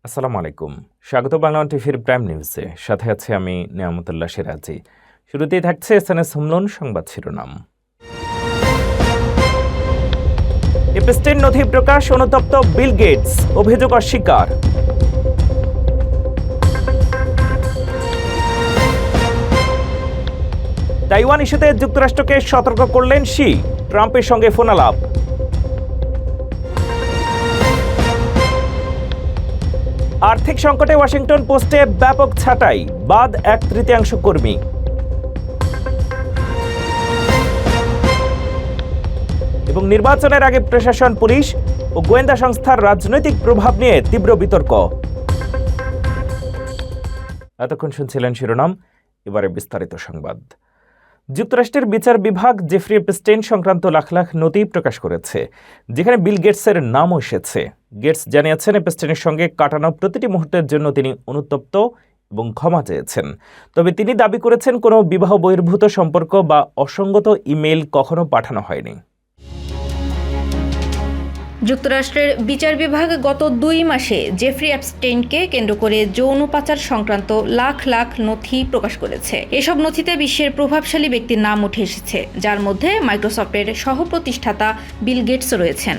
আসসালামু আলাইকুম। স্বাগত বাংলা টিভির প্রাইম নিউজে। সাথে আছে আমি নিয়ামতুল্লাহ সিরাজি। শুরুতেই থাকছে এসএনএস হুমলন সংবাদ শিরোনাম। এপস্টেইন নথি প্রকাশ, অনুতপ্ত বিল গেটস, অভিযোগ অস্বীকার। তাইওয়ান ইস্যুতে যুক্তরাষ্ট্রকে সতর্ক করলেন শি, ট্রাম্পের সঙ্গে ফোনালাপ। আর্থিক সংকটে ওয়াশিংটন পোস্টে ব্যাপক ছাঁটাই, বাদ 1/3 কর্মী। এবং নির্বাচনের আগে প্রশাসন, পুলিশ ও গোয়েন্দা সংস্থার রাজনৈতিক প্রভাব নিয়ে তীব্র বিতর্ক। এতক্ষণ শুনছিলেন শিরোনাম, এবারে বিস্তারিত সংবাদ। যুক্তরাষ্ট্রের বিচার বিভাগ জেফ্রি এপস্টেইন সংক্রান্ত লাখ লাখ নথি প্রকাশ করেছে, যেখানে বিল গেটসের নামও এসেছে। গেটস জানিয়েছেন এপস্টেইনের সঙ্গে কাটানো প্রতিটি মুহূর্তের জন্য তিনি অনুতপ্ত এবং ক্ষমা চেয়েছেন। তবে তিনি দাবি করেছেন কোনো বিবাহ বহির্ভূত সম্পর্ক বা অসঙ্গত ইমেইল কখনো পাঠানো হয়নি। যুক্তরাষ্ট্রের বিচার বিভাগ গত 2 মাসে জেফ্রি এপস্টেইনকে কেন্দ্র করে যৌন পাচার সংক্রান্ত লাখ লাখ নথি প্রকাশ করেছে। এসব নথিতে বিশ্বের প্রভাবশালী ব্যক্তির নাম উঠে এসেছে, যার মধ্যে মাইক্রোসফটের সহ-প্রতিষ্ঠাতা বিল গেটস রয়েছেন।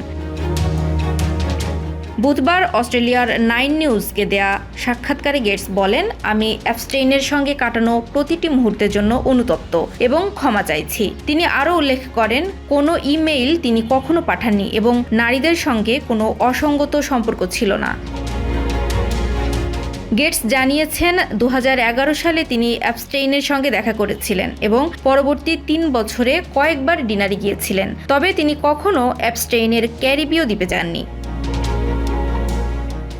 বুধবার অস্ট্রেলিয়ার 9 নিউজকে দেয়া সাক্ষাৎকারে গেটস বলেন, আমি এপস্টেইনের সঙ্গে কাটানো প্রতিটি মুহূর্তের জন্য অনুতপ্ত এবং ক্ষমা চাইছি। তিনি আরও উল্লেখ করেন, কোনো ইমেইল তিনি কখনো পাঠাননি এবং নারীদের সঙ্গে কোনো অসঙ্গত সম্পর্ক ছিল না। গেটস জানিয়েছেন 2011 সালে তিনি এপস্টেইনের সঙ্গে দেখা করেছিলেন এবং পরবর্তী 3 বছরে কয়েকবার ডিনারে গিয়েছিলেন। তবে তিনি কখনো এপস্টেইনের ক্যারিবীয় দ্বীপে যাননি।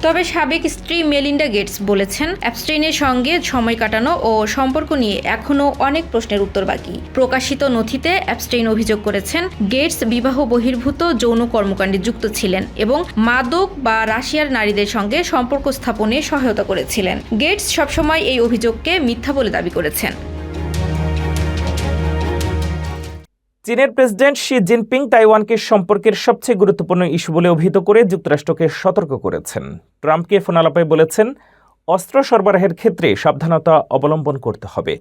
তবে সাবেক স্ত্রী মেলিন্ডা গেটস বলেছেন, এপস্টেইনের সঙ্গে সময় কাটানো ও সম্পর্ক নিয়ে এখনও অনেক প্রশ্নের উত্তর বাকি। প্রকাশিত নথিতে এপস্টেইন অভিযোগ করেছেন, গেটস বিবাহ বহির্ভূত যৌন কর্মকাণ্ডে যুক্ত ছিলেন এবং মাদক বা রাশিয়ার নারীদের সঙ্গে সম্পর্ক স্থাপনে সহায়তা করেছিলেন। গেটস সবসময় এই অভিযোগকে মিথ্যা বলে দাবি করেছেন। চীনের প্রেসিডেন্ট শি জিনপিং তাইওয়ানকে সম্পর্কের সবচেয়ে গুরুত্বপূর্ণ ইস্যু বলে অভিহিত করে যুক্তরাষ্ট্রকে সতর্ক করেছেন। ট্রাম্পকে ফোনালাপে বলেছেন, অস্ত্র সরবরাহের ক্ষেত্রে সাবধানতা অবলম্বন করতে হবে।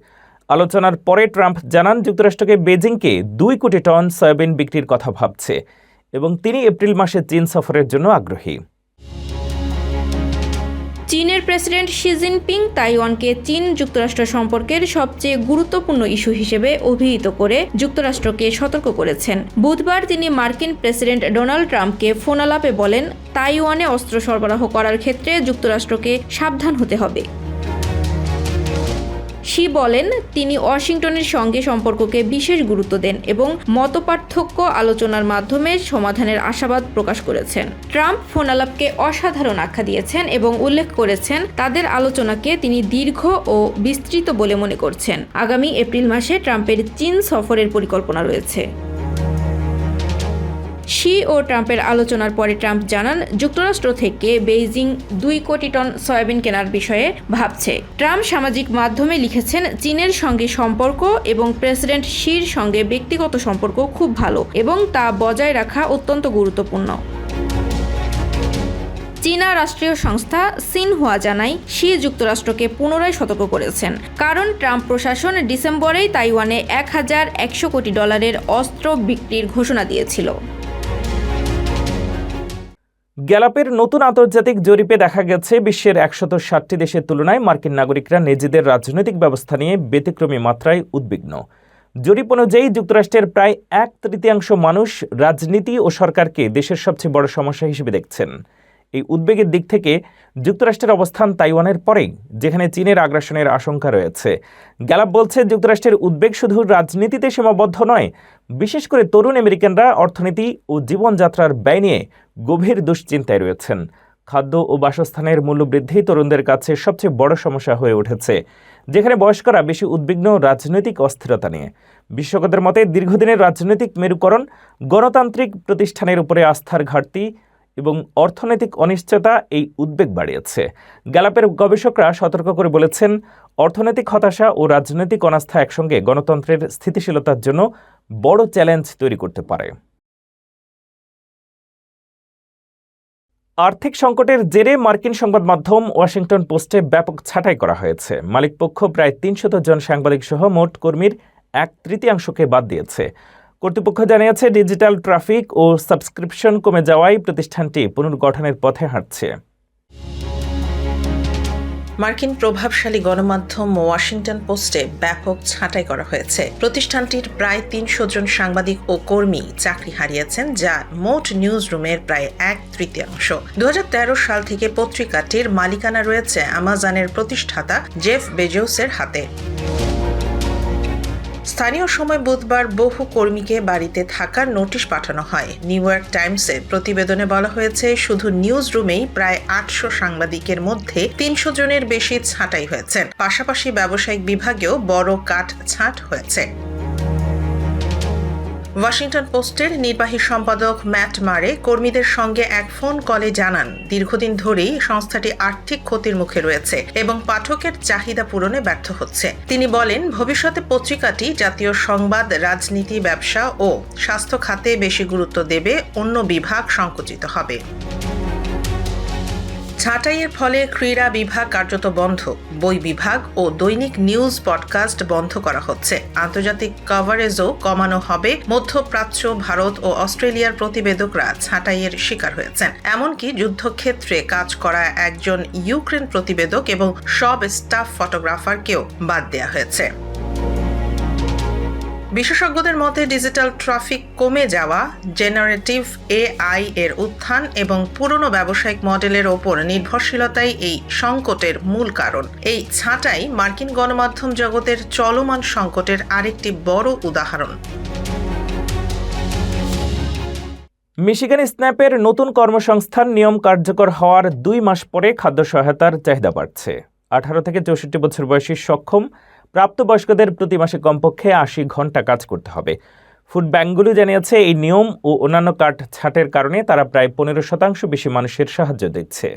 আলোচনার পরে ট্রাম্প জানান, যুক্তরাষ্ট্রকে বেজিংকে 2 কোটি টন সয়াবিন বিক্রির কথা ভাবছে এবং তিনি এপ্রিল মাসে চীন সফরের জন্য আগ্রহী। চীনের প্রেসিডেন্ট শি জিনপিং তাইওয়ানকে চীন-যুক্তরাষ্ট্র সম্পর্কের সবচেয়ে গুরুত্বপূর্ণ ইস্যু হিসেবে অভিহিত করে যুক্তরাষ্ট্রকে সতর্ক করেছেন। বুধবার তিনি মার্কিন প্রেসিডেন্ট ডোনাল্ড ট্রাম্পকে ফোনালাপে বলেন, তাইওয়ানে অস্ত্র সরবরাহ করার ক্ষেত্রে যুক্তরাষ্ট্রকে সাবধান হতে হবে। শি বলেন, তিনি ওয়াশিংটনের সঙ্গে সম্পর্ককে বিশেষ গুরুত্ব দেন এবং মতপার্থক্য আলোচনার মাধ্যমে সমাধানের আশাবাদ প্রকাশ করেছেন। ট্রাম্প ফোনালাপকে অসাধারণ আখ্যা দিয়েছেন এবং উল্লেখ করেছেন, তাদের আলোচনাকে তিনি দীর্ঘ ও বিস্তৃত বলে মনে করছেন। আগামী এপ্রিল মাসে ট্রাম্পের চীন সফরের পরিকল্পনা রয়েছে। শি ও ট্রাম্পের আলোচনার পরে ট্রাম্প জানান, যুক্তরাষ্ট্র থেকে বেইজিং 2 কোটি টন সয়াবিন কেনার বিষয়ে ভাবছে। ট্রাম্প সামাজিক মাধ্যমে লিখেছেন, চীনের সঙ্গে সম্পর্ক এবং প্রেসিডেন্ট শির সঙ্গে ব্যক্তিগত সম্পর্ক খুব ভালো এবং তা বজায় রাখা অত্যন্ত গুরুত্বপূর্ণ। চীনা রাষ্ট্রীয় সংস্থা সিনহুয়া জানায়, শি যুক্তরাষ্ট্রকে পুনরায় সতর্ক করেছেন, কারণ ট্রাম্প প্রশাসন ডিসেম্বরেই তাইওয়ানে $1,100 কোটি অস্ত্র বিক্রির ঘোষণা দিয়েছিল। গ্যালাপের নতুন আন্তর্জাতিক জরিপে দেখা গেছে, বিশ্বের 160টি দেশের তুলনায় মার্কিন নাগরিকরা নিজেদের রাজনৈতিক ব্যবস্থা নিয়ে ব্যতিক্রমী মাত্রায় উদ্বিগ্ন। জরিপ অনুযায়ী যুক্তরাষ্ট্রের প্রায় 1/3 মানুষ রাজনীতি ও সরকারকে দেশের সবচেয়ে বড় সমস্যা হিসেবে দেখছেন। এই উদ্বেগের দিক থেকে যুক্তরাষ্ট্রের অবস্থান তাইওয়ানের পরেই, যেখানে চীনের আগ্রাসনের আশঙ্কা রয়েছে। গ্যালাপ বলছে, যুক্তরাষ্ট্রের উদ্বেগ শুধু রাজনীতিতে সীমাবদ্ধ নয়, বিশেষ করে তরুণ আমেরিকানরা অর্থনীতি ও জীবনযাত্রার ব্যয় নিয়ে গভীর দুশ্চিন্তায় রয়েছেন। খাদ্য ও বাসস্থানের মূল্যবৃদ্ধি তরুণদের কাছে সবচেয়ে বড় সমস্যা হয়ে উঠেছে, যেখানে বয়স্করা বেশি উদ্বিগ্ন রাজনৈতিক অস্থিরতা নিয়ে। বিশেষজ্ঞদের মতে, দীর্ঘদিনের রাজনৈতিক মেরুকরণ, গণতান্ত্রিক প্রতিষ্ঠানের উপরে আস্থার ঘাটতি এবং অর্থনৈতিক অনিশ্চয়তা এই উদ্বেগ বাড়িয়েছে। গ্যালাপের গবেষকরা সতর্ক করে বলেছেন, অর্থনৈতিক হতাশা ও রাজনৈতিক অনাস্থা একসঙ্গে গণতন্ত্রের স্থিতিশীলতার জন্য বড় চ্যালেঞ্জ তৈরি করতে পারে। আর্থিক সংকটের জেরে মার্কিন সংবাদ মাধ্যম ওয়াশিংটন পোস্টে ব্যাপক ছাঁটাই করা হয়েছে। মালিকপক্ষ প্রায় 300 জন সাংবাদিক সহ মোট কর্মীর 1/3 বাদ দিয়েছে। কর্তৃপক্ষ জানিয়েছে, ডিজিটাল ট্রাফিক ও সাবস্ক্রিপশন কমে যাওয়ায় প্রতিষ্ঠানটি পুনর্গঠনের পথে হাঁটছে। মার্কিন প্রভাবশালী গণমাধ্যম ওয়াশিংটন পোস্টে ব্যাপক ছাঁটাই করা হয়েছে। প্রতিষ্ঠানটির প্রায় 300 জন সাংবাদিক ও কর্মী চাকরি হারিয়েছেন, যা মোট নিউজ রুমের প্রায় 1/3। 2013 সাল থেকে পত্রিকাটির মালিকানা রয়েছে অ্যামাজনের প্রতিষ্ঠাতা জেফ বেজোসের হাতে। স্থানীয় সময় বুধবার বহু কর্মীকে বাড়িতে থাকার নোটিশ পাঠানো হয়। নিউ ইয়র্ক টাইমসের প্রতিবেদনে বলা হয়েছে, শুধু নিউজ রুমেই প্রায় 800 সাংবাদিকের মধ্যে 300 জনের বেশি ছাঁটাই হয়েছেন। পাশাপাশি ব্যবসায়িক বিভাগেও বড় কাট ছাঁট হয়েছে। ওয়াশিংটন পোস্টের নির্বাহী সম্পাদক ম্যাট মারে কর্মীদের সঙ্গে এক ফোন কলে জানান, দীর্ঘদিন ধরেই সংস্থাটি আর্থিক ক্ষতির মুখে রয়েছে এবং পাঠকের চাহিদা পূরণে ব্যর্থ হচ্ছে। তিনি বলেন, ভবিষ্যতে পত্রিকাটি জাতীয় সংবাদ, রাজনীতি, ব্যবসা ও স্বাস্থ্য খাতে বেশি গুরুত্ব দেবে, অন্য বিভাগ সংকুচিত হবে। ছাঁটাইয়ের ফলে ক্রীড়া বিভাগ কার্যত বন্ধ, বই বিভাগ ও দৈনিক নিউজ পডকাস্ট বন্ধ করা হচ্ছে। আন্তর্জাতিক কভারেজও কমানো হবে। মধ্যপ্রাচ্য, ভারত ও অস্ট্রেলিয়ার প্রতিবেদকরা ছাঁটাইয়ের শিকার হয়েছেন। এমনকি যুদ্ধক্ষেত্রে কাজ করা একজন ইউক্রেন প্রতিবেদক এবং সব স্টাফ ফটোগ্রাফারকেও বাদ দেওয়া হয়েছে। বিশেষজ্ঞদের মতে, ডিজিটাল ট্রাফিক কমে যাওয়া, জেনারেটিভ এআই এর উত্থান এবং পুরনো ব্যবসায়িক মডেলের ওপর নির্ভরশীলতাই এই সংকটের মূল কারণ। এই ছাঁটাই মার্কিন গণমাধ্যম জগতের চলমান সংকটের আরেকটি বড় উদাহরণ। মিশিগান স্ন্যাপের নতুন কর্মসংস্থান নিয়ম কার্যকর হওয়ার 2 মাস পরে খাদ্য সহায়তার চাহিদা বাড়ছে। 18 থেকে 64 বছর বয়সী সক্ষম প্রাপ্তবয়স্কদের প্রতি মাসে কমপক্ষে 80 ঘন্টা কাজ করতে হবে। ফুড ব্যাংকগুলো জানিয়েছে, এই নিয়ম ও অন্যান্য কাট ছাঁটের কারণে তারা প্রায় 15% বেশি মানুষের সাহায্য দিচ্ছে।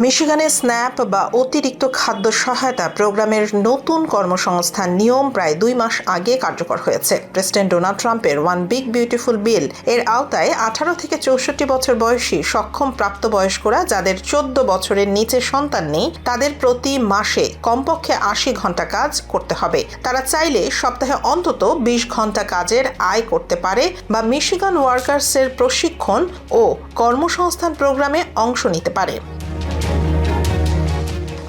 মিশিগানে স্ন্যাপ বা অতিরিক্ত খাদ্য সহায়তা প্রোগ্রামের নতুন কর্মসংস্থান নিয়ম প্রায় 2 মাস আগে কার্যকর হয়েছে। প্রেসিডেন্ট ডোনাল্ড ট্রাম্পের ওয়ান বিগ বিউটিফুল বিল এর আওতায় 18 থেকে 64 বছর বয়সী সক্ষম প্রাপ্তবয়স্করা যাদের 14 বছরের নিচে সন্তান নেই, তাদের প্রতি মাসে কমপক্ষে 80 ঘন্টা কাজ করতে হবে। তারা চাইলে সপ্তাহে অন্তত 20 ঘন্টা কাজের আয় করতে পারে বা মিশিগান ওয়ার্কার্সের প্রশিক্ষণ ও কর্মসংস্থান প্রোগ্রামে অংশ নিতে পারে।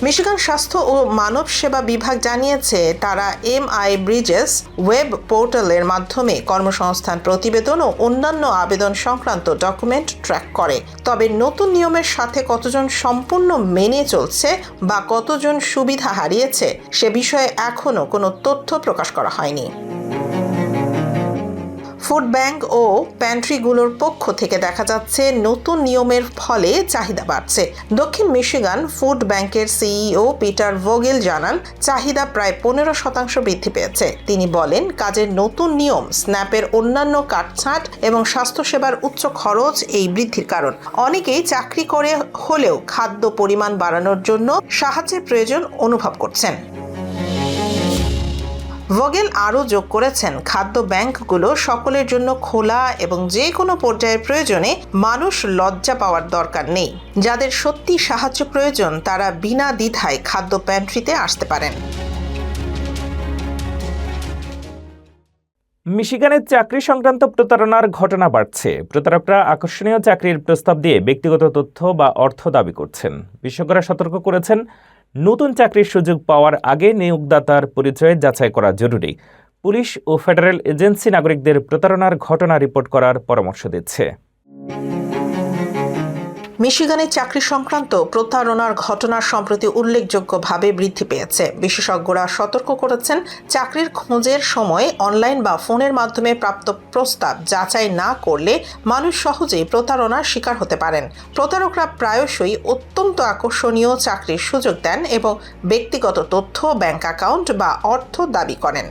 মিশিগান স্বাস্থ্য ও মানব সেবা বিভাগ জানিয়েছে, তারা MI ব্রিজেস ওয়েব পোর্টালের মাধ্যমে কর্মসংস্থান প্রতিবেদন ও অন্যান্য আবেদন সংক্রান্ত ডকুমেন্ট ট্র্যাক করে। তবে নতুন নিয়মের সাথে কতজন সম্পূর্ণ মেনে চলছে বা কতজন সুবিধা হারিয়েছে সে বিষয়ে এখনও কোনো তথ্য প্রকাশ করা হয়নি। ফুড ব্যাংক ও প্যান্ট্রিগুলোর পক্ষ থেকে দেখা যাচ্ছে, নতুন নিয়মের ফলে চাহিদা বাড়ছে। দক্ষিণ মিশিগান ফুড ব্যাংকের সিইও পিটার ভোগেল জানান, চাহিদা প্রায় 15% বৃদ্ধি পেয়েছে। তিনি বলেন, কাজের নতুন নিয়ম, স্ন্যাপের অন্যান্য কাটছাঁট এবং স্বাস্থ্যসেবার উচ্চ খরচ এই বৃদ্ধির কারণ। অনেকেই চাকরি করে হলেও খাদ্য পরিমাণ বাড়ানোর জন্য সাহায্যের প্রয়োজন অনুভব করছেন। ভোগেল আরও যোগ করেছেন, খাদ্য ব্যাংকগুলো সকলের জন্য খোলা এবং যে কোনো পর্যায়ের প্রয়োজনে মানুষ লজ্জা পাওয়ার দরকার নেই। যাদের সত্যি সাহায্য প্রয়োজন তারা বিনা দ্বিধায় খাদ্য প্যান্ট্রিতে আসতে পারেন। মিশিগানের চাকরি সংক্রান্ত প্রতারণার ঘটনা বাড়ছে। প্রতারকরা আকর্ষণীয় চাকরির প্রস্তাব দিয়ে ব্যক্তিগত তথ্য বা অর্থ দাবি করছেন। বিশেষজ্ঞরা সতর্ক করেছেন, নতুন চাকরির সুযোগ পাওয়ার আগে নিয়োগদাতার পরিচয় যাচাই করা জরুরি। পুলিশ ও ফেডারেল এজেন্সি নাগরিকদের প্রতারণার ঘটনা রিপোর্ট করার পরামর্শ দিচ্ছে। মিশিগানে চাকরি সংক্রান্ত প্রতারণার ঘটনা সম্প্রতি উল্লেখযোগ্যভাবে বৃদ্ধি পেয়েছে। বিশেষজ্ঞরা সতর্ক করেছেন, চাকরির খোঁজের সময় অনলাইন বা ফোনের মাধ্যমে প্রাপ্ত প্রস্তাব যাচাই না করলে মানুষ সহজেই প্রতারণার শিকার হতে পারেন। প্রতারকরা প্রায়শই অত্যন্ত আকর্ষণীয় চাকরির সুযোগ দেন এবং ব্যক্তিগত তথ্য, ব্যাংক অ্যাকাউন্ট বা অর্থ দাবি করেন।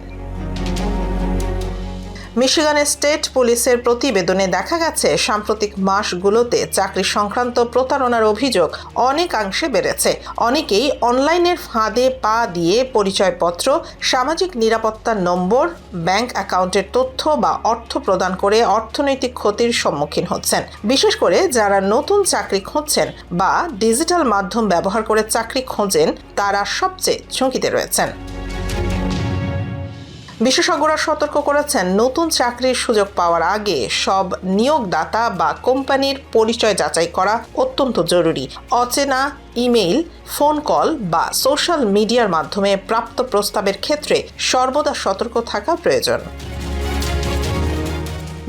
মিশিগান স্টেট পুলিশের প্রতিবেদনে দেখা গেছে সাম্প্রতিক মাসগুলোতে চাকরি সংক্রান্ত প্রতারণার অভিযোগ অনেকাংশে বেড়েছে। অনেকেই অনলাইনের ফাঁদে পা দিয়ে পরিচয়পত্র, সামাজিক নিরাপত্তার নম্বর, ব্যাংক অ্যাকাউন্টের তথ্য বা অর্থ প্রদান করে অর্থনৈতিক ক্ষতির সম্মুখীন হচ্ছেন। বিশেষ করে যারা নতুন চাকরি খুঁজছেন বা ডিজিটাল মাধ্যম ব্যবহার করে চাকরি খোঁজেন, তারা সবচেয়ে ঝুঁকিতে রয়েছেন। বিশেষজ্ঞরা সতর্ক করেছেন, নতুন চাকরির সুযোগ পাওয়ার আগে সব নিয়োগদাতা বা কোম্পানির পরিচয় যাচাই করা অত্যন্ত জরুরি। অচেনা ইমেইল, ফোন কল বা সোশ্যাল মিডিয়ার মাধ্যমে প্রাপ্ত প্রস্তাবের ক্ষেত্রে সর্বদা সতর্ক থাকা প্রয়োজন।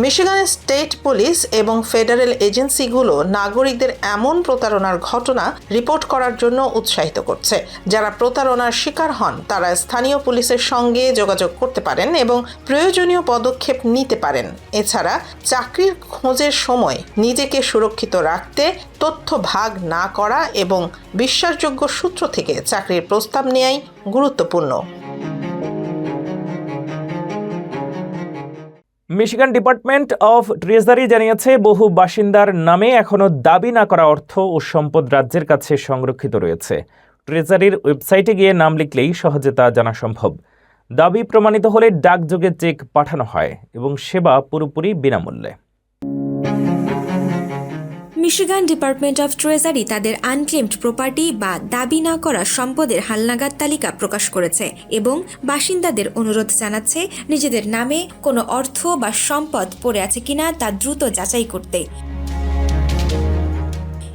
মিশিগান স্টেট পুলিশ এবং ফেডারেল এজেন্সিগুলো নাগরিকদের এমন প্রতারণার ঘটনা রিপোর্ট করার জন্য উৎসাহিত করছে। যারা প্রতারণার শিকার হন তারা স্থানীয় পুলিশের সঙ্গে যোগাযোগ করতে পারেন এবং প্রয়োজনীয় পদক্ষেপ নিতে পারেন। এছাড়া চাকরির খোঁজের সময় নিজেকে সুরক্ষিত রাখতে তথ্য ভাগ না করা এবং বিশ্বাসযোগ্য সূত্র থেকে চাকরির প্রস্তাব নেওয়াই গুরুত্বপূর্ণ। মিশিগান ডিপার্টমেন্ট অফ ট্রেজারি জানিয়েছে, বহু বাসিন্দার নামে এখনও দাবি না করা অর্থ ও সম্পদ রাজ্যের কাছে সংরক্ষিত রয়েছে। ট্রেজারির ওয়েবসাইটে গিয়ে নাম লিখলেই সহজে তা জানা সম্ভব। দাবি প্রমাণিত হলে ডাকযোগে চেক পাঠানো হয় এবং সেবা পুরোপুরি বিনামূল্যে। মিশিগান ডিপার্টমেন্ট অফ ট্রেজারি তাদের আনক্লেমড প্রপার্টি বা দাবি না করা সম্পদের হালনাগাদ তালিকা প্রকাশ করেছে এবং বাসিন্দাদের অনুরোধ জানাচ্ছে নিজেদের নামে কোনো অর্থ বা সম্পদ পড়ে আছে কিনা তা দ্রুত যাচাই করতে।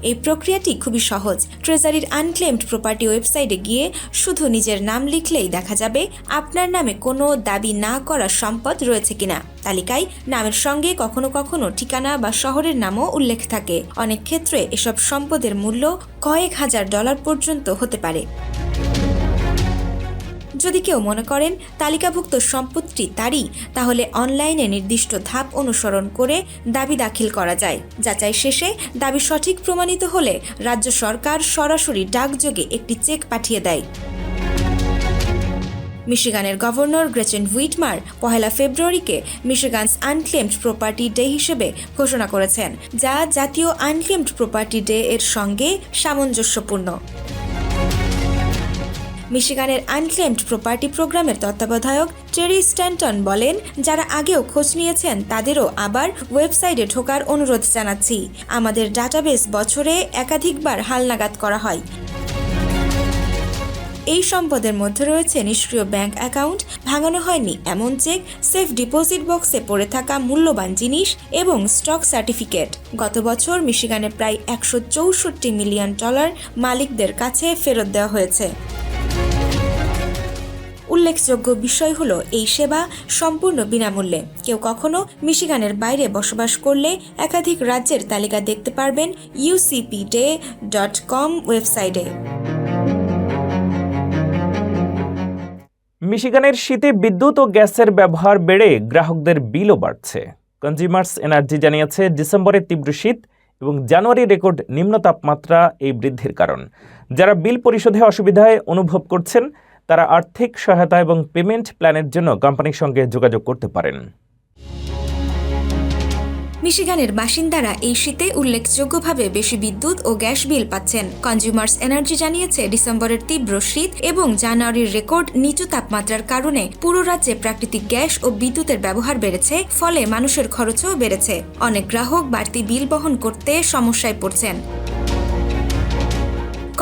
এই প্রক্রিয়াটি খুবই সহজ। ট্রেজারির আনক্লেমড প্রপার্টি ওয়েবসাইটে গিয়ে শুধু নিজের নাম লিখলেই দেখা যাবে আপনার নামে কোনো দাবি না করা সম্পদ রয়েছে কিনা। তালিকায় নামের সঙ্গে কখনো কখনো ঠিকানা বা শহরের নামও উল্লেখ থাকে। অনেক ক্ষেত্রে এসব সম্পদের মূল্য কয়েক হাজার ডলার পর্যন্ত হতে পারে। যদি কেউ মনে করেন তালিকাভুক্ত সম্পত্তি তারই, তাহলে অনলাইনে নির্দিষ্ট ধাপ অনুসরণ করে দাবি দাখিল করা যায়। যাচাই শেষে দাবি সঠিক প্রমাণিত হলে রাজ্য সরকার সরাসরি ডাকযোগে একটি চেক পাঠিয়ে দেয়। মিশিগানের গভর্নর গ্রেচেন হুইটমার 1 ফেব্রুয়ারিকে মিশিগানস আনক্লেমড প্রপার্টি ডে হিসেবে ঘোষণা করেছেন, যা জাতীয় আনক্লেমড প্রপার্টি ডে এর সঙ্গে সামঞ্জস্যপূর্ণ। মিশিগানের আনক্লেমড প্রপার্টি প্রোগ্রামের তত্ত্বাবধায়ক টেরি স্ট্যান্টন বলেন, যারা আগেও খোঁজ নিয়েছেন তাদেরও আবার ওয়েবসাইটে ঢোকার অনুরোধ জানাচ্ছি। আমাদের ডাটাবেস বছরে একাধিকবার হালনাগাদ করা হয়। এই সম্পদের মধ্যে রয়েছে নিষ্ক্রিয় ব্যাংক অ্যাকাউন্ট, ভাঙানো হয়নি এমন চেক, সেফ ডিপোজিট বক্সে পড়ে থাকা মূল্যবান জিনিস এবং স্টক সার্টিফিকেট। গত বছর মিশিগানে প্রায় $164 মিলিয়ন মালিকদের কাছে ফেরত দেওয়া হয়েছে। উল্লেখযোগ্য বিষয় হলো, এই সেবা সম্পূর্ণ বিনামূল্যে। কেউ কখনো মিশিগানের বাইরে বসবাস করলে একাধিক রাজ্যের তালিকা দেখতে পারবেন ucpday.com ওয়েবসাইটে। মিশিগানের শীতে বিদ্যুৎ ও গ্যাসের ব্যবহার বেড়ে গ্রাহকদের বিলও বাড়ছে। কনজিউমার্স এনার্জি জানিয়েছে, ডিসেম্বরের তীব্র শীত এবং জানুয়ারি রেকর্ড নিম্ন তাপমাত্রা এই বৃদ্ধির কারণ। যারা বিল পরিশোধে অসুবিধায় অনুভব করছেন তারা আর্থিক সহায়তা এবং পেমেন্ট প্ল্যানের জন্য কোম্পানির সঙ্গে যোগাযোগ করতে পারেন। মিশিগানের বাসিন্দারা এই শীতে উল্লেখযোগ্যভাবে বেশি বিদ্যুৎ ও গ্যাস বিল পাচ্ছেন। কনজিউমার্স এনার্জি জানিয়েছে, ডিসেম্বরের তীব্র শীত এবং জানুয়ারির রেকর্ড নিচু তাপমাত্রার কারণে পুরো রাজ্যে প্রাকৃতিক গ্যাস ও বিদ্যুতের ব্যবহার বেড়েছে, ফলে মানুষের খরচও বেড়েছে। অনেক গ্রাহক বাড়তি বিল বহন করতে সমস্যায় পড়ছেন।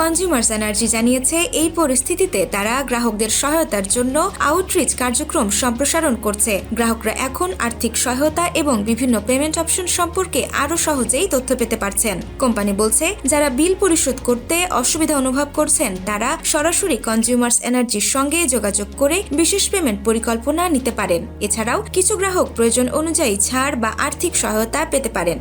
কনজিউমার্স এনার্জি জানিয়েছে, এই পরিস্থিতিতে তারা গ্রাহকদের সহায়তার জন্য আউটরিচ কার্যক্রম সম্প্রসারণ করছে। গ্রাহকরা এখন আর্থিক সহায়তা এবং বিভিন্ন পেমেন্ট অপশন সম্পর্কে আরও সহজেই তথ্য পেতে পারছেন। কোম্পানি বলছে, যারা বিল পরিশোধ করতে অসুবিধা অনুভব করছেন তারা সরাসরি কনজিউমার্স এনার্জির সঙ্গে যোগাযোগ করে বিশেষ পেমেন্ট পরিকল্পনা নিতে পারেন। এছাড়াও কিছু গ্রাহক প্রয়োজন অনুযায়ী ছাড় বা আর্থিক সহায়তা পেতে পারেন।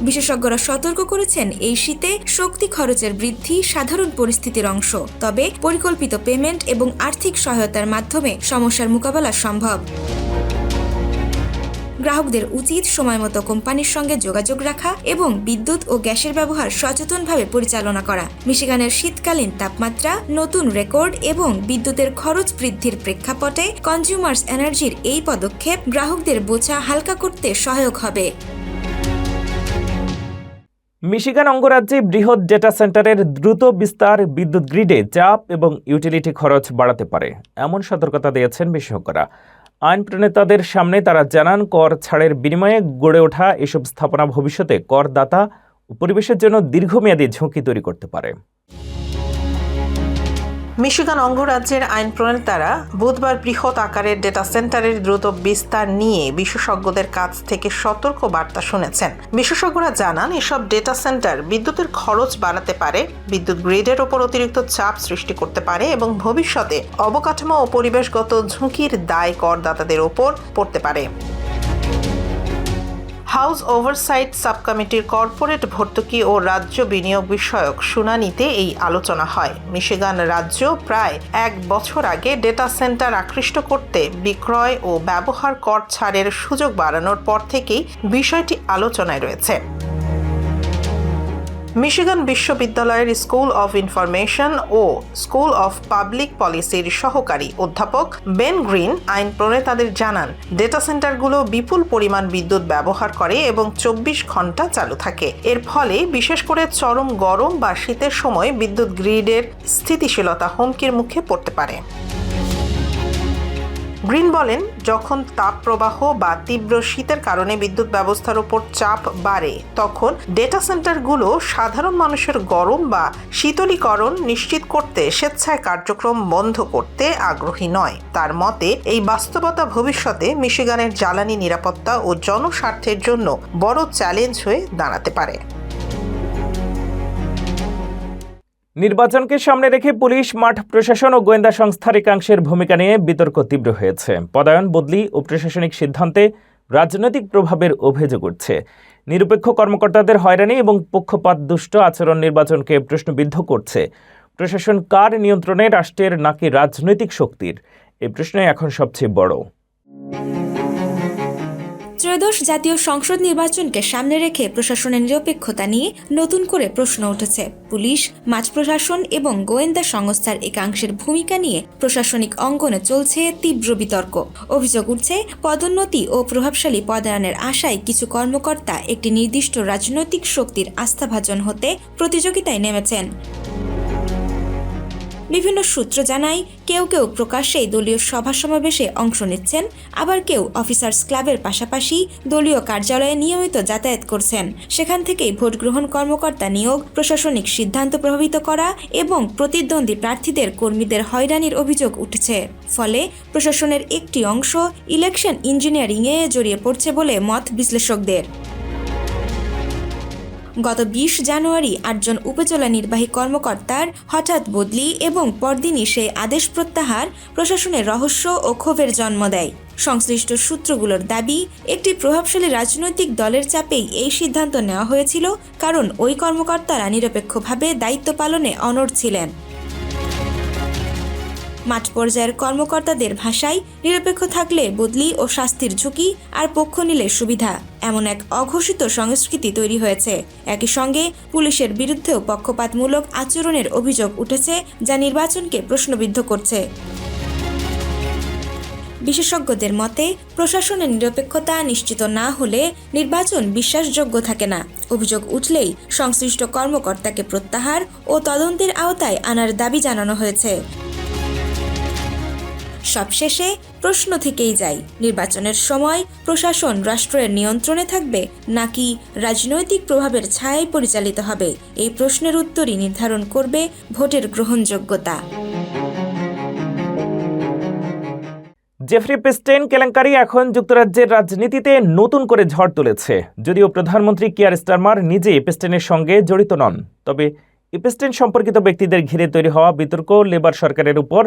বিশেষজ্ঞরা সতর্ক করেছেন, এই শীতে শক্তি খরচের বৃদ্ধি সাধারণ পরিস্থিতির অংশ, তবে পরিকল্পিত পেমেন্ট এবং আর্থিক সহায়তার মাধ্যমে সমস্যার মোকাবেলা সম্ভব। গ্রাহকদের উচিত সময়মতো কোম্পানির সঙ্গে যোগাযোগ রাখা এবং বিদ্যুৎ ও গ্যাসের ব্যবহার সচেতনভাবে পরিচালনা করা। মিশিগানের শীতকালীন তাপমাত্রা, নতুন রেকর্ড এবং বিদ্যুতের খরচ বৃদ্ধির প্রেক্ষাপটে কনজিউমার্স এনার্জির এই পদক্ষেপ গ্রাহকদের বোঝা হালকা করতে সহায়ক হবে। মিশিগান অঙ্গরাজ্যে বৃহৎ ডেটা সেন্টারের দ্রুত বিস্তার বিদ্যুৎ গ্রিডে চাপ এবং ইউটিলিটি খরচ বাড়াতে পারে, এমন সতর্কতা দিয়েছেন বিশেষজ্ঞরা। আইন প্রণেতাদের সামনে তারা জানান, কর ছাড়ের বিনিময়ে গড়ে ওঠা এসব স্থাপনা ভবিষ্যতে করদাতা ও পরিবেশের জন্য দীর্ঘমেয়াদী ঝুঁকি তৈরি করতে পারে। মিশিগান অঙ্গরাজ্যের আইন প্রণেতারা বুধবার বৃহৎ আকারের ডেটা সেন্টারের দ্রুত বিস্তার নিয়ে বিশেষজ্ঞদের কাছ থেকে সতর্ক বার্তা শুনেছেন। বিশেষজ্ঞরা জানান, এসব ডেটা সেন্টার বিদ্যুতের খরচ বাড়াতে পারে, বিদ্যুৎ গ্রিডের ওপর অতিরিক্ত চাপ সৃষ্টি করতে পারে এবং ভবিষ্যতে অবকাঠামো ও পরিবেশগত ঝুঁকির দায় করদাতাদের ওপর পড়তে পারে। হাউস ওভারসাইট সাবকমিটির কর্পোরেট ভর্তুকি ও রাজ্য বিনিয়োগ বিষয়ক শুনানিতে এই আলোচনা হয়। মিশিগান রাজ্য প্রায় 1 বছর আগে ডেটা সেন্টার আকৃষ্ট করতে বিক্রয় ও ব্যবহার কর ছাড়ের সুযোগ বাড়ানোর পর থেকেই বিষয়টি আলোচনায় রয়েছে। মিশিগান বিশ্ববিদ্যালয়ের স্কুল অফ ইনফরমেশন ও স্কুল অফ পাবলিক পলিসির সহকারী অধ্যাপক বেন গ্রিন আইন প্রণেতাদের জানান, ডেটা সেন্টারগুলো বিপুল পরিমাণ বিদ্যুৎ ব্যবহার করে এবং 24 ঘন্টা চালু থাকে। এর ফলে বিশেষ করে চরম গরম বা শীতের সময় বিদ্যুৎ গ্রিডের স্থিতিশীলতা হুমকির মুখে পড়তে পারে। গ্রিন বলেন, যখন তাপ প্রবাহ বা তীব্র শীতের কারণে বিদ্যুৎ ব্যবস্থার উপর চাপ বাড়ে, তখন ডেটা সেন্টারগুলো সাধারণ মানুষের গরম বা শীতলীকরণ নিশ্চিত করতে স্বেচ্ছায় কার্যক্রম বন্ধ করতে আগ্রহী নয়। তার মতে, এই বাস্তবতা ভবিষ্যতে মিশিগানের জ্বালানি নিরাপত্তা ও জনস্বার্থের জন্য বড় চ্যালেঞ্জ হয়ে দাঁড়াতে পারে। নির্বাচনকে সামনে রেখে পুলিশ, মাঠ প্রশাসন ও গোয়েন্দা সংস্থার একাংশের ভূমিকা নিয়ে বিতর্ক তীব্র হয়েছে। পদায়ন, বদলি ও প্রশাসনিক সিদ্ধান্তে রাজনৈতিক প্রভাবের অভিযোগ উঠছে। নিরপেক্ষ কর্মকর্তাদের হয়রানি এবং পক্ষপাতদুষ্ট আচরণ নির্বাচনকে প্রশ্নবিদ্ধ করছে। প্রশাসন কার নিয়ন্ত্রণে, রাষ্ট্রের নাকি রাজনৈতিক শক্তির? এই প্রশ্নই এখন সবচেয়ে বড়। ত্রয়োদশ জাতীয় সংসদ নির্বাচনকে সামনে রেখে প্রশাসনের নিরপেক্ষতা নিয়ে নতুন করে প্রশ্ন উঠেছে। পুলিশ, মাঠ প্রশাসন এবং গোয়েন্দা সংস্থার একাংশের ভূমিকা নিয়ে প্রশাসনিক অঙ্গনে চলছে তীব্র বিতর্ক। অভিযোগ উঠছে, পদোন্নতি ও প্রভাবশালী পদায়নের আশায় কিছু কর্মকর্তা একটি নির্দিষ্ট রাজনৈতিক শক্তির আস্থাভাজন হতে প্রতিযোগিতায় নেমেছেন। বিভিন্ন সূত্র জানায়, কেউ কেউ প্রকাশ্যেই দলীয় সভা সমাবেশে অংশ নিচ্ছেন, আবার কেউ অফিসার্স ক্লাবের পাশাপাশি দলীয় কার্যালয়ে নিয়মিত যাতায়াত করছেন। সেখান থেকেই ভোট গ্রহণ কর্মকর্তা নিয়োগ, প্রশাসনিক সিদ্ধান্ত প্রভাবিত করা এবং প্রতিদ্বন্দ্বী প্রার্থীদের কর্মীদের হয়রানির অভিযোগ উঠেছে। ফলে প্রশাসনের একটি অংশ ইলেকশন ইঞ্জিনিয়ারিংয়ে জড়িয়ে পড়ছে বলে মত বিশ্লেষকদের। গত 20 জানুয়ারি 8 জন উপজেলা নির্বাহী কর্মকর্তার হঠাৎ বদলি এবং পরদিনই সেই আদেশ প্রত্যাহার প্রশাসনের রহস্য ও ক্ষোভের জন্ম দেয়। সংশ্লিষ্ট সূত্রগুলোর দাবি, একটি প্রভাবশালী রাজনৈতিক দলের চাপেই এই সিদ্ধান্ত নেওয়া হয়েছিল, কারণ ওই কর্মকর্তারা নিরপেক্ষভাবে দায়িত্ব পালনে অনড় ছিলেন। মাঠ পর্যায়ের কর্মকর্তাদের ভাষায়, নিরপেক্ষ থাকলে বদলি ও শাস্তির ঝুঁকি, আর পক্ষ নিলে সুবিধা, এমন এক অঘোষিত সংস্কৃতি তৈরি হয়েছে। একই সঙ্গে পুলিশের বিরুদ্ধেও পক্ষপাতমূলক আচরণের অভিযোগ উঠেছে, যা নির্বাচনকে প্রশ্নবিদ্ধ করছে। বিশেষজ্ঞদের মতে, প্রশাসনের নিরপেক্ষতা নিশ্চিত না হলে নির্বাচন বিশ্বাসযোগ্য থাকে না। অভিযোগ উঠলেই সংশ্লিষ্ট কর্মকর্তাকে প্রত্যাহার ও তদন্তের আওতায় আনার দাবি জানানো হয়েছে। সবশেষে প্রশ্ন থেকেই যায়, নির্বাচনের সময় প্রশাসন রাষ্ট্রের নিয়ন্ত্রণে থাকবে নাকি রাজনৈতিক প্রভাবের ছায়ায় পরিচালিত হবে? এই প্রশ্নের উত্তরই নির্ধারণ করবে ভোটের গ্রহণযোগ্যতা। জেফ্রি পেস্টেন কেলেঙ্কারি এখন যুক্তরাজ্যের রাজনীতিতে নতুন করে ঝড় তুলেছে। যদিও প্রধানমন্ত্রী কিয়ার স্টারমার নিজে পেস্টেনের সঙ্গে জড়িত নন, তবে পেস্টেন সম্পর্কিত ব্যক্তিদের ঘিরে তৈরি হওয়া বিতর্ক লেবার সরকারের উপর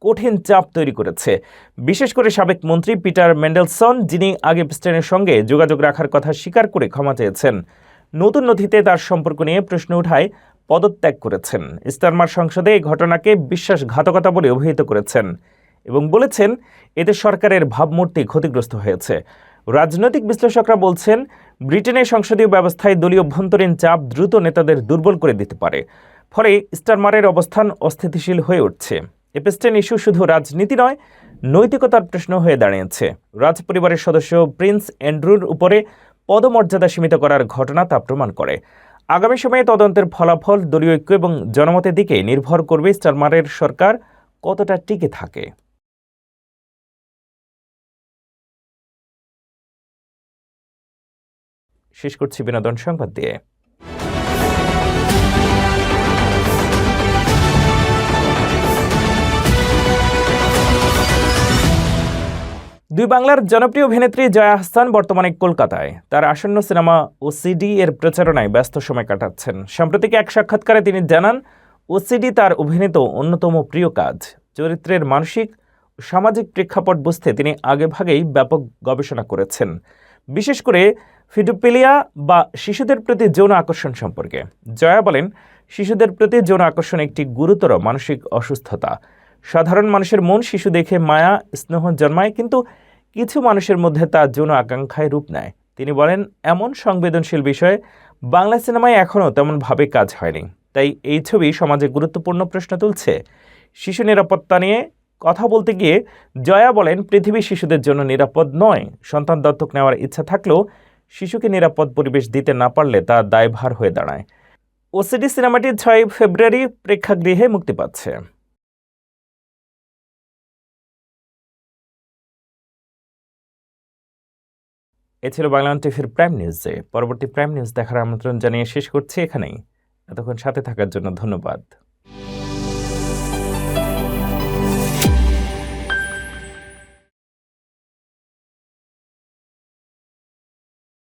কঠিন চাপ তৈরি করেছে। বিশেষ করে সাবেক মন্ত্রী পিটার মেন্ডেলসন, যিনি আগে পেস্টেনের সঙ্গে যোগাযোগ রাখার কথা স্বীকার করে ক্ষমা চেয়েছেন, নতুন নথিতে তার সম্পর্ক নিয়ে প্রশ্ন উঠায় পদত্যাগ করেছেন। স্টারমার সংসদে এই ঘটনাকে বিশ্বাসঘাতকতা বলে অভিহিত করেছেন এবং বলেছেন, এতে সরকারের ভাবমূর্তি ক্ষতিগ্রস্ত হয়েছে। রাজনৈতিক বিশ্লেষকরা বলছেন, ব্রিটেনের সংসদীয় ব্যবস্থায় দলীয় অভ্যন্তরীণ চাপ দ্রুত নেতাদের দুর্বল করে দিতে পারে। ফলে স্টারমারের অবস্থান অস্থিতিশীল হয়ে উঠছে। এপস্টাইন ইস্যু শুধু রাজনীতি নয়, নৈতিকতার প্রশ্ন হয়ে দাঁড়িয়েছে। রাজপরিবারের সদস্য প্রিন্স অ্যান্ড্রুর উপরে পদমর্যাদা সীমিত করার ঘটনা তা প্রমাণ করে। আগামী সময়ে তদন্তের ফলাফল দলীয় ঐক্য এবং জনমতের দিকে নির্ভর করবে স্টারমারের সরকার কতটা টিকে থাকে। শেষ করছি বিনোদন সংবাদ দিয়ে। দুই বাংলার জনপ্রিয় অভিনেত্রী জয়া আহসান বর্তমানে কলকাতায় তার আসন্ন সিনেমা ওসিডি এর প্রচারণায় ব্যস্ত সময় কাটাচ্ছেন। সাম্প্রতিক এক সাক্ষাৎকারে তিনি জানান, ওসিডি তার অভিনীত অন্যতম প্রিয় কাজ। চরিত্রের মানসিক ও সামাজিক প্রেক্ষাপট বুঝতে তিনি আগেভাগেই ব্যাপক গবেষণা করেছেন, বিশেষ করে ফিডোপিলিয়া বা শিশুদের প্রতি যৌন আকর্ষণ সম্পর্কে। জয়া বলেন, শিশুদের প্রতি যৌন আকর্ষণ একটি গুরুতর মানসিক অসুস্থতা। সাধারণ মানুষের মন শিশু দেখে মায়া স্নেহ জন্মায়, কিন্তু কিছু মানুষের মধ্যে তা যৌন আকাঙ্ক্ষায় রূপ নেয়। তিনি বলেন, এমন সংবেদনশীল বিষয়ে বাংলা সিনেমায় এখনও তেমনভাবে কাজ হয়নি। তাই এই ছবি সমাজে গুরুত্বপূর্ণ প্রশ্ন তুলছে। শিশু নিরাপত্তা নিয়ে কথা বলতে গিয়ে জয়া বলেন, পৃথিবী শিশুদের জন্য নিরাপদ নয়। সন্তান দত্তক নেওয়ার ইচ্ছা থাকলেও শিশুকে নিরাপদ পরিবেশ দিতে না পারলে তা দায়ভার হয়ে দাঁড়ায়। ওসিডি সিনেমাটি 6 ফেব্রুয়ারি প্রেক্ষাগৃহে মুক্তি পাচ্ছে। এ ছিল বাংলাদেশ টিভির প্রাইম নিউজে। পরবর্তী প্রাইম নিউজ দেখার আমন্ত্রণ জানিয়ে শেষ করছি এখানেই। এতক্ষণ সাথে থাকার জন্য ধন্যবাদ।